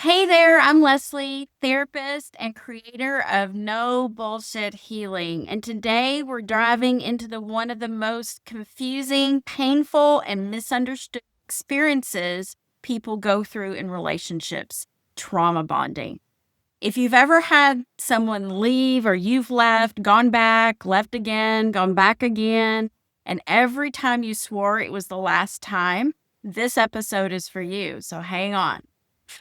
Hey there, I'm Leslie, therapist and creator of No Bullshit Healing. And today we're diving into one of the most confusing, painful, and misunderstood experiences people go through in relationships: trauma bonding. If you've ever had someone leave or you've left, gone back, left again, gone back again, and every time you swore it was the last time, this episode is for you. So hang on.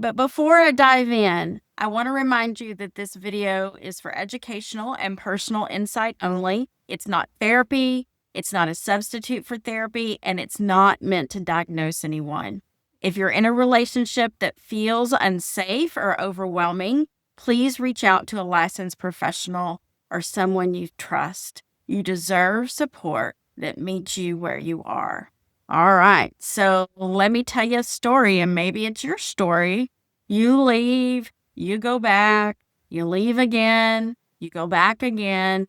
But before I dive in, I want to remind you that this video is for educational and personal insight only. It's not therapy, it's not a substitute for therapy, and it's not meant to diagnose anyone. If you're in a relationship that feels unsafe or overwhelming, please reach out to a licensed professional or someone you trust. You deserve support that meets you where you are. All right, so let me tell you a story, and maybe it's your story. You leave, you go back, you leave again, you go back again,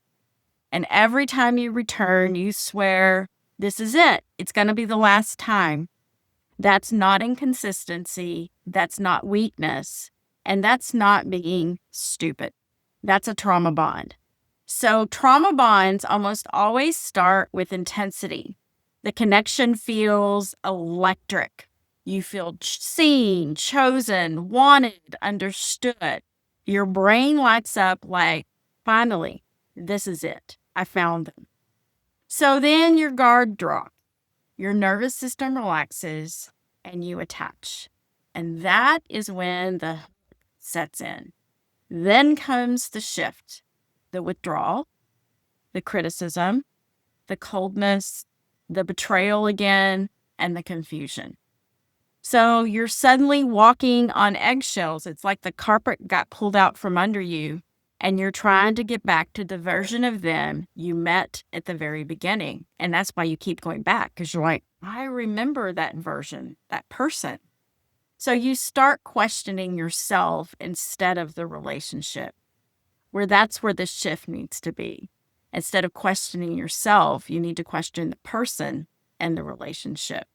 and every time you return, you swear, this is it. It's going to be the last time. That's not inconsistency. That's not weakness. And that's not being stupid. That's a trauma bond. So trauma bonds almost always start with intensity. The connection feels electric. You feel seen, chosen, wanted, understood. Your brain lights up like, finally, this is it. I found them. So then your guard drops. Your nervous system relaxes and you attach. And that is when the sets in. Then comes the shift, the withdrawal, the criticism, the coldness, the betrayal again, and the confusion. So you're suddenly walking on eggshells. It's like the carpet got pulled out from under you, and you're trying to get back to the version of them you met at the very beginning. And that's why you keep going back, because you're like, I remember that version, that person. So you start questioning yourself instead of the relationship, that's where the shift needs to be. Instead of questioning yourself, you need to question the person and the relationship.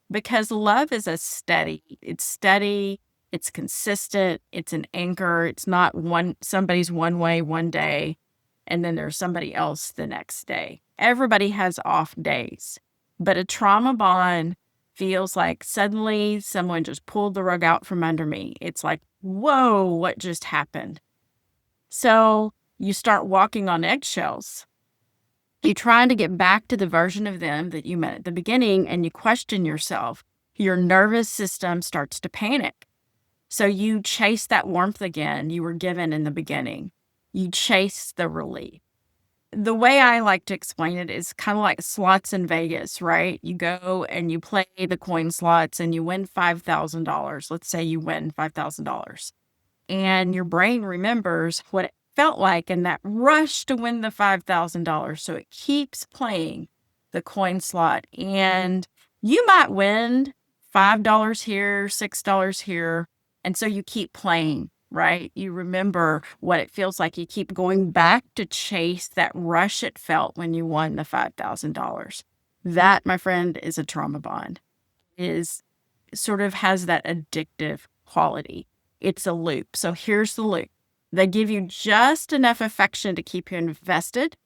Because love is it's steady, it's consistent, it's an anchor. It's not somebody's one way one day, and then there's somebody else the next day. Everybody has off days. But a trauma bond feels like suddenly someone just pulled the rug out from under me. It's like, whoa, what just happened? So you start walking on eggshells. You're trying to get back to the version of them that you met at the beginning, and you question yourself. Your nervous system starts to panic. So you chase that warmth again you were given in the beginning. You chase the relief. The way I like to explain it is kind of like slots in Vegas, right? You go and you play the coin slots and you win $5,000. Let's say you win $5,000. And your brain remembers what it felt like in that rush to win the $5,000. So it keeps playing the coin slot. And you might win $5 here, $6 here. And so you keep playing, right? You remember what it feels like. You keep going back to chase that rush it felt when you won the $5,000. That, my friend, is a trauma bond. Is sort of has that addictive quality. It's a loop. So here's the loop. They give you just enough affection to keep you invested,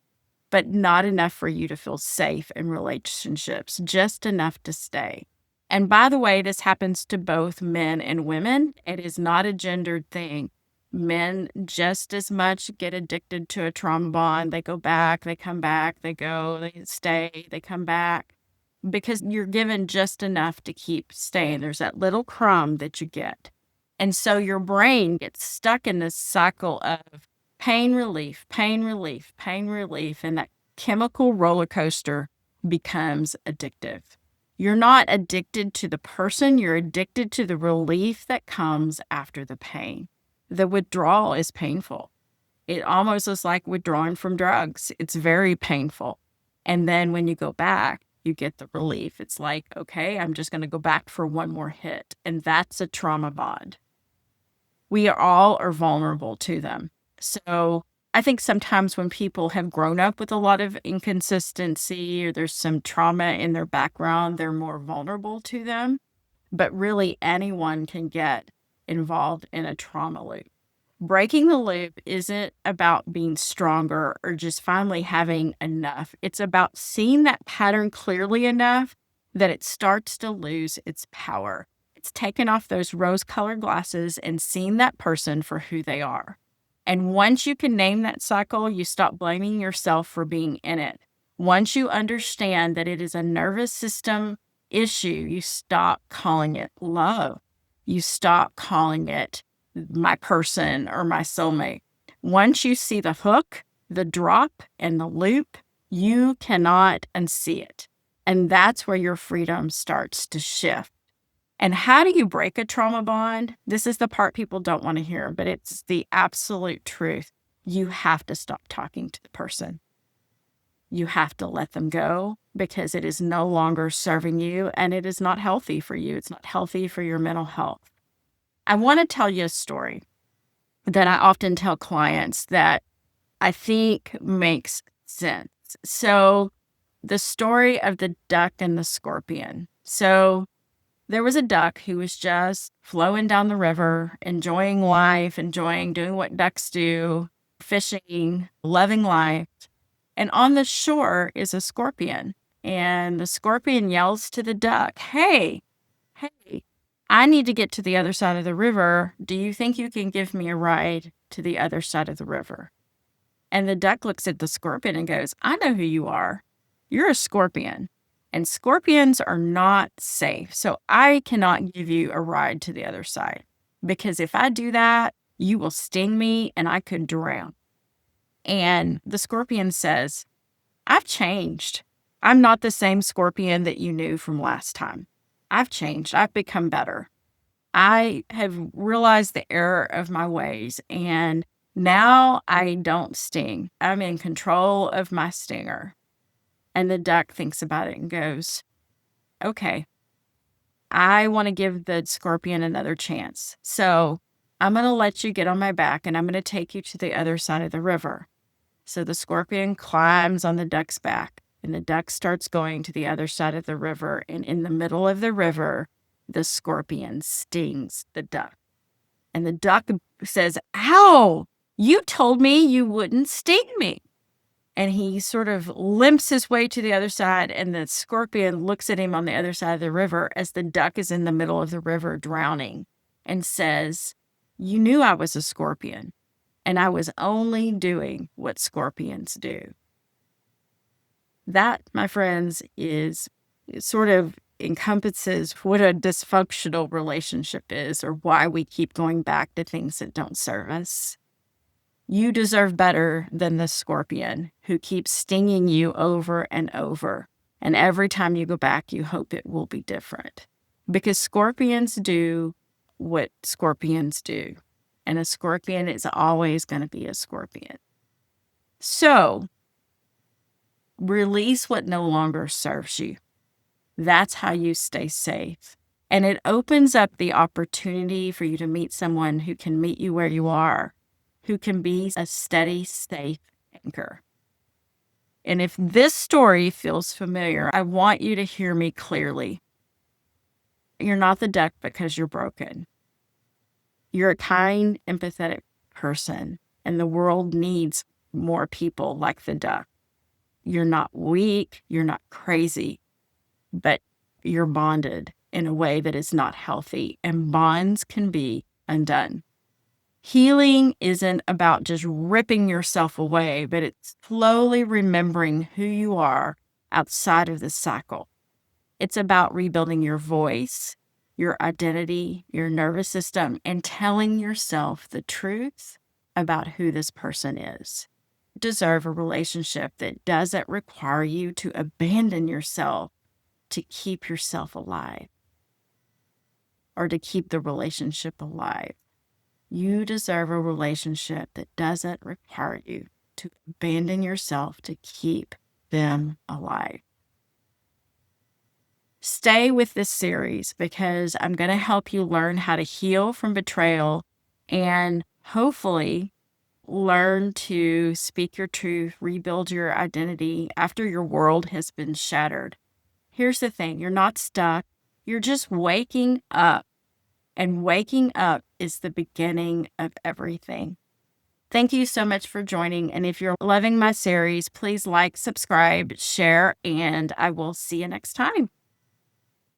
but not enough for you to feel safe in relationships, just enough to stay. And by the way, this happens to both men and women. It is not a gendered thing. Men just as much get addicted to a trauma bond. They go back, they come back, they go, they stay, they come back, because you're given just enough to keep staying. There's that little crumb that you get. And so your brain gets stuck in this cycle of pain relief, pain relief, pain relief, and that chemical roller coaster becomes addictive. You're not addicted to the person, you're addicted to the relief that comes after the pain. The withdrawal is painful. It almost is like withdrawing from drugs. It's very painful. And then when you go back, you get the relief. It's like, okay, I'm just going to go back for one more hit. And that's a trauma bond. We all are vulnerable to them. So I think sometimes when people have grown up with a lot of inconsistency or there's some trauma in their background, they're more vulnerable to them. But really anyone can get involved in a trauma loop. Breaking the loop isn't about being stronger or just finally having enough. It's about seeing that pattern clearly enough that it starts to lose its power. It's taking off those rose colored glasses and seeing that person for who they are. And once you can name that cycle, you stop blaming yourself for being in it. Once you understand that it is a nervous system issue, you stop calling it love. You stop calling it my person or my soulmate. Once you see the hook, the drop, and the loop, you cannot unsee it. And that's where your freedom starts to shift. And how do you break a trauma bond? This is the part people don't want to hear, but it's the absolute truth. You have to stop talking to the person. You have to let them go because it is no longer serving you and it is not healthy for you. It's not healthy for your mental health. I want to tell you a story that I often tell clients that I think makes sense. So, the story of the duck and the scorpion. So, there was a duck who was just flowing down the river, enjoying life, doing what ducks do, fishing, loving life. And on the shore is a scorpion. And the scorpion yells to the duck, hey, I need to get to the other side of the river. Do you think you can give me a ride to the other side of the river? And the duck looks at the scorpion and goes, I know who you are. You're a scorpion. And scorpions are not safe. So I cannot give you a ride to the other side. Because if I do that, you will sting me and I could drown. And the scorpion says, I've changed. I'm not the same scorpion that you knew from last time. I've changed. I've become better. I have realized the error of my ways, and now I don't sting. I'm in control of my stinger. And the duck thinks about it and goes, okay, I want to give the scorpion another chance. So I'm going to let you get on my back, and I'm going to take you to the other side of the river. So the scorpion climbs on the duck's back. And the duck starts going to the other side of the river. And in the middle of the river, the scorpion stings the duck. And the duck says, ow, you told me you wouldn't sting me. And he sort of limps his way to the other side. And the scorpion looks at him on the other side of the river as the duck is in the middle of the river drowning and says, you knew I was a scorpion. And I was only doing what scorpions do. That, my friends, is sort of encompasses what a dysfunctional relationship is or why we keep going back to things that don't serve us. You deserve better than the scorpion who keeps stinging you over and over. And every time you go back, you hope it will be different. Because scorpions do what scorpions do. And a scorpion is always going to be a scorpion. So, release what no longer serves you. That's how you stay safe. And it opens up the opportunity for you to meet someone who can meet you where you are, who can be a steady, safe anchor. And if this story feels familiar, I want you to hear me clearly. You're not the duck because you're broken. You're a kind, empathetic person, and the world needs more people like the duck. You're not weak, you're not crazy, but you're bonded in a way that is not healthy, and bonds can be undone. Healing isn't about just ripping yourself away, but it's slowly remembering who you are outside of the cycle. It's about rebuilding your voice, your identity, your nervous system, and telling yourself the truth about who this person is. You deserve a relationship that doesn't require you to abandon yourself to keep yourself alive or to keep the relationship alive. You deserve a relationship that doesn't require you to abandon yourself to keep them alive. Stay with this series because I'm going to help you learn how to heal from betrayal and hopefully learn to speak your truth, rebuild your identity after your world has been shattered. Here's the thing, you're not stuck. You're just waking up. And waking up is the beginning of everything. Thank you so much for joining. And if you're loving my series, please like, subscribe, share, and I will see you next time.